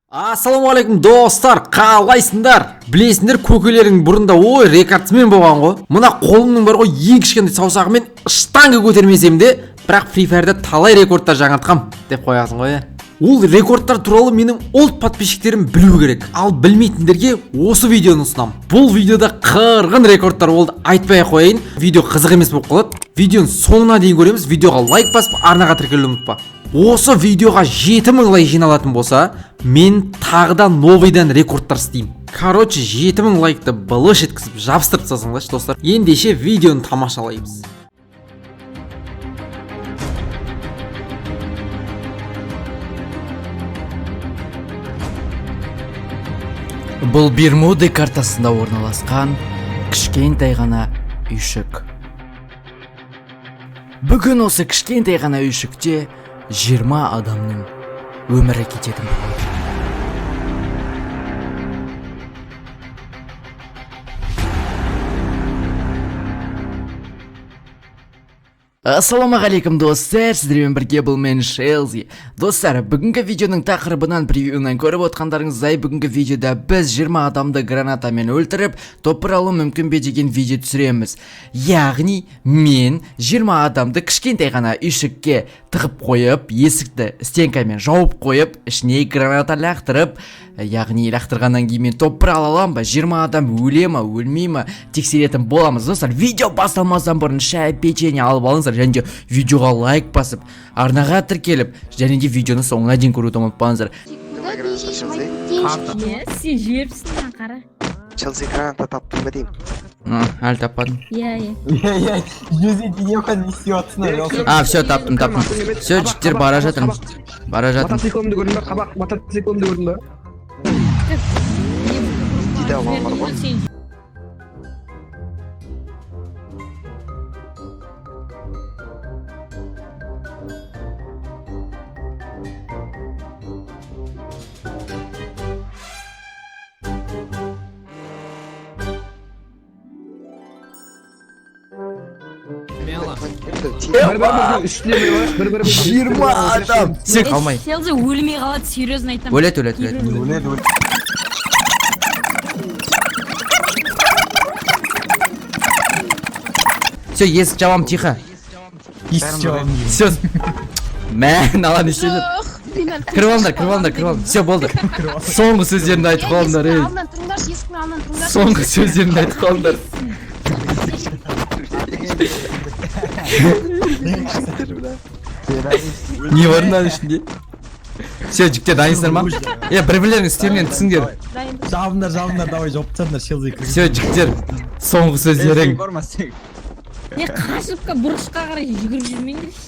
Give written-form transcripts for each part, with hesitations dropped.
Ассалаумағалейкум достар, қалайсыңдар? Білесіңдер, көкелерің бұрында рекордсмен болған ғой. Мына қолымның бар ғой, ең кішкентай саусағымен штанга көтермесем де, бірақ Free Fire'да талай рекордтар жаңартқам деп қоясың ғой. Ол рекордтар туралы менің олд подписчиктерім білу керек. Ал білмейтіндерге осы видеоны ұсынам. Бұл видеода қырғын рекордтар болды, айтпай қояйын. Видео қызық емес болып қалады. Видеоны соңына дейін көреміз. Видеоға лайк басып, арнаға тіркелуді ұмытпа. Осы видеоға 7000 лайк жиналатын болса, мен тағыда новыйдан рекордтар істеймін. Короче, 7000 лайкты былыш еткізіп жабыстырып тастасаңдаршы достар. Ендеше видеоны тамашалаймыз. Бұл Бермуды картасында орналасқан кішкентай ғана үйшік. Бүгін осы кішкентай ғана үйшікте 20 адамның өмірі кететін болады. Ассалаумағалейкум достар, сіздермен бірге бұл мен Шелзи. Достар, бүгінгі видеоның тақырыбынан превьюнан көріп отқандарыңыздай, бүгінгі видеода біз 20 адамды гранатамен өлтіріп, топыр алу мүмкін бе деген видео түсіреміз. Яғни, мен 20 адамды кішкентай ғана үйшікке тығып қойып, есікті стенкамен жауып қойып, ішіне граната лақтырып, яғни лақтырғаннан кейін мен топыр ала алам ба, 20 адам өле ма, өлмей ма тексеретін боламыз. Достар, видео басталмастан бұрын шай, печенье алып алыңыздар, және де видеоға лайк басып, арнаға тіркеліп, және де видеоны соңына дейін көруді ұмытпаңыздар. Сен жіберіпсің, қара. Челси граната таптым ба деймін. Әлі таппадым. Иә. Жүзі денеуқан несиотсына. Все, таптым. Все, жіктер бара жатырмын. Мотоциклымды көрдің ба? Қабақ мотоциклымды көрдің ба? Дейді алған бар ғой. Бір-бір Жиырма адам. Сен қалмай. Селзи өлмей қалады, серьезно айтам. Өлет. Все, есік жабам, тихо. Все. Мән, ала не істедір? Кіріп алыңдар. Все, болды. Соңғы сөздерімді айтып қалыңдар, ей. Соңғы сөздерімді айтып қалыңдар. Не бар мынаның ішінде? Все, жіктер дайынсыздар ма? Бір-бірлеріңіз істерінен түсіңдер. Жабыңдар, давай жауып тастаңдар, Шелзи. Все, жіктер, соңғы сөздерің. Не қашыпқа бұрышқа қарай жүгіріп жүрмеңдерші.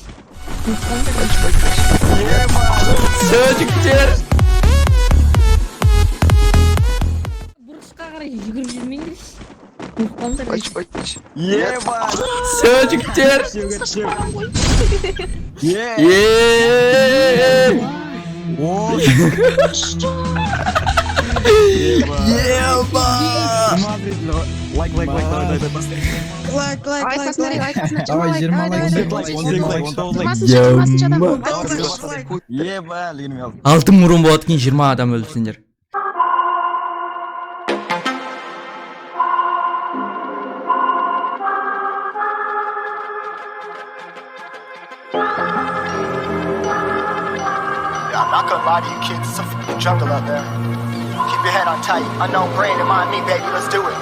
Все, жіктер. Бұрышқа қарай жүгіріп жүрмеңдерші. Бач. Все, жіктер. Давай, 20 Алтын мұрын болады кейін 20 адам өлсіңдер. I'm not gonna lie to you kids, it's a f***ing jungle out there. Keep your head on tight, unknown brain and mind me, baby, let's do it.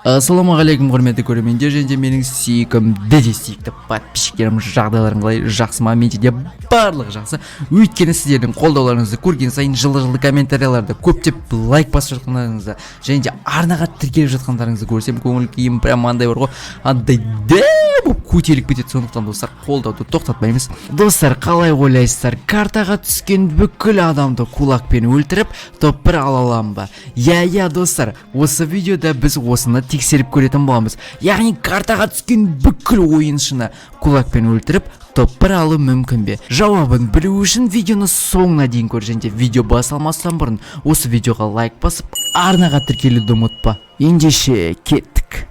Ассалаумағалейкум құрметті көрермендер, және де менің сүйкімді подписчиктерім, жағдайларың қалай, жақсы ма? Менде де барлық жақсы. Өйткені сіздердің қолдауларыңызды көрген сайын жылы комментарияларды көптеп лайк басып жатқандарыңызды, және де арнаға тіркеліп жатқандарыңызды көрсем, көңіл күйім прям андай бар ғой, андай болып көтеріліп кетеді. Сондықтан достар, қолдауды тоқтатпаймыз. Достар, қалай ойлайсыздар? Картаға түскен бүкіл адамды кулакпен өлтіріп, топ-1 ала алам ба? Иә, достар, осы видеода біз осыны тексеріп көретін боламыз. Яғни картаға түскен бүкіл ойыншыны кулакпен өлтіріп, топ-1 алу мүмкін бе? Жауабын білу үшін видеоны соңына дейін көр, және де видео басталмастан бұрын осы видеоға лайк басып, арнаға тіркелуді ұмытпа. Ендеше кеттік.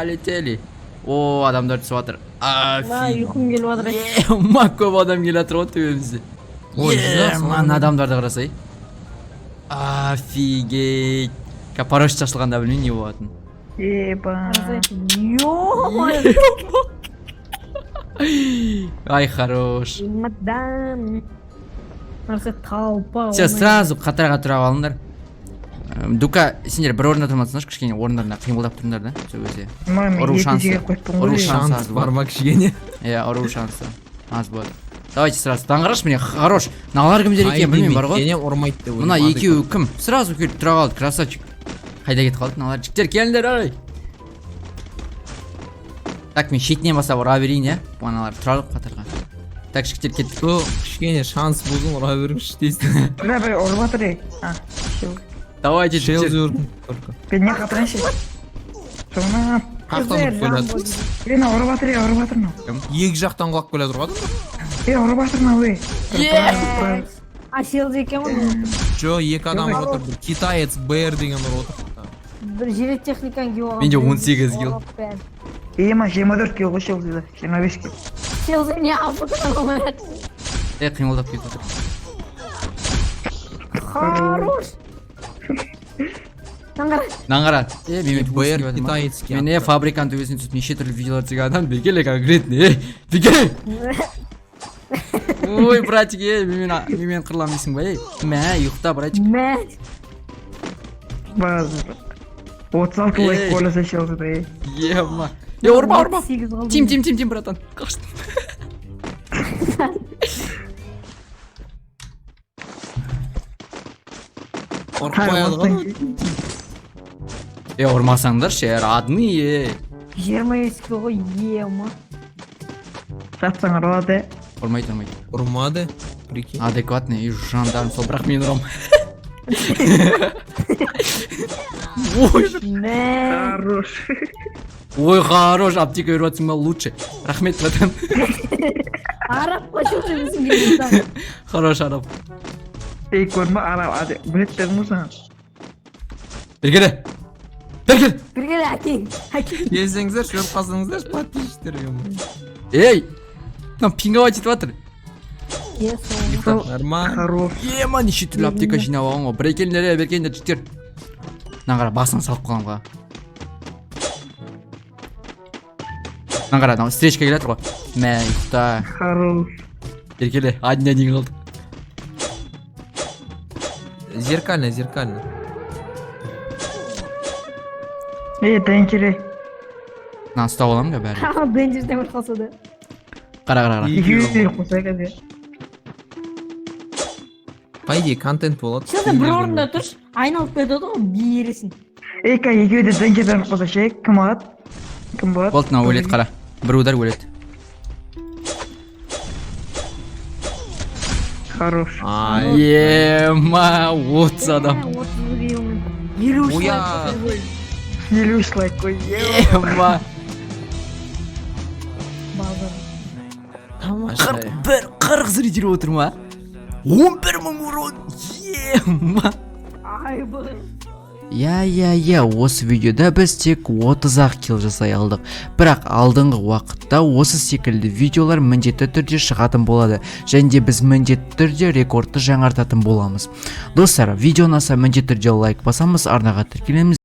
полетели. О, адамдар түсіп жатыр. ұйқым келіп жатыр Ема көп адам келе жатыр ғой төбемізде. Мана адамдарды қарасай. Офигеть. Парашют ашылғанда білмеймін не болатынын. Ай, хорош. Мадан нарсе толпа Все, сразу қатарға тұрап алыңдар. Дука, сендер бір орында тұрмадсыңдар, кішкене орындарына қимылдап тұрыңдар да, сол кезде. Ұру шансы. Ұру шансы аз бар болады. ма кішкене? Иә, ұру шансы аз болады. Давайте сразу. Таңғараш міне, хорош. Мыналар кімдер екен білмеймін бар ғой. Ұрмайды деп Мына екеуі кім? Сразу келіп тұра қалды, красавчик. Қайда кетіп қалды мыналар? Жігіттер келіңдер, ай. Так, мен шетінен бастап ұра берейін, иә? Мыналар тұралық қатарға. Так, жігіттер кеттік. Кішкене шанс болсын, ұра беріңізші дейсің. Бля, ұрып жатыр ей. Давайте, Челси жігіттер. ұрдым только. Бедне қатырайыншы. Соңынан. Қақтан қойлады. Ұрып жатыр ей, ұрып жатыр мынау. Екі жақтан құлап келе тұрған. Ұрып жатыр мынау ей. ашелді екен ғой Жо, екі адам отыр. Бір китаец БР деген ұрып отыр. бір жилет техниканы киіп алған Менде 18 кил. Ема 24 кил ғой Челсиде. 25 кил. Челси не африкадан алмайды Қимылдап кетіп отыр. хорош Наңғара Наңғара. Мен БР китаецкий. Мен фабриканың төбесіне түсіп неше түрлі видеолар түсірген адам бекеле конкретный. Бекеле. Ой, братик, мен қырламайсың ба, ей? Мә, ұйықта, братик. мә 36 лайк ойласа Челсиде ей. Ема. Ұрма. 8 қалды. Тим, братан. Қаштым. Ұрпай алған. Ұрмасаңдар ше, родные. 25 кил ғой ема Сатсаң ұрады. Ұрмайды. Ұрмады. Прикинь. Адекватный и жандарм, сол бірақ мен ұрам. мә Хорош. Ой, хорош, аптека беріп жатсың ба лучше. Рахмет, братан. араб қошылшы біздің келген Хорош, араб. Ей көрме арап ады. Білеттерің болсаң. Бергеле. бірге әкең Келсеңіздер, шөріп қалсаңыздар, подписчиктер. Ей, мынау пинговать етіп жатыр. Нормально. Хорош. Ема, неше түрлі аптека жинап алған ғой. Бір екендер, бергендер, жігіттер. Наңғара, басын салып қалған ғой. Наңғара, встречка келе жатыр ғой. Мә, ұйықта. Хорош. Бергеле, адына дейін қалдық. Зеркально. Ей, дәнкере. Мынаны ұстап аламын ба бәрі? бенжерден бір қалса да Қара. Екеуі қосайық әде. По идее, контент болады. Челси бір орында тұрш айналып кетеді ғой бейересін Ей, екеуі де дәнкерден қосайық. Кім алады? Кім болады? Болды, мынау өледі, қара. Бір удар өледі. Хорош. Ема, 30 адам. 30 киломен 53 Уя. лайк 53 лайк қой. Ема. базар 40 зритель отыр ма? 11 мың урон. Ема. айбы Я, осы видеода біз тек 30-ақ килл жасай алдық. Бірақ алдыңғы уақытта осы секілді видеолар міндетті түрде шығатын болады. Және де біз міндетті түрде рекордты жаңартатын боламыз. Достар, видео ұнаса міндетті түрде лайк басамыз, арнаға тіркелеміз.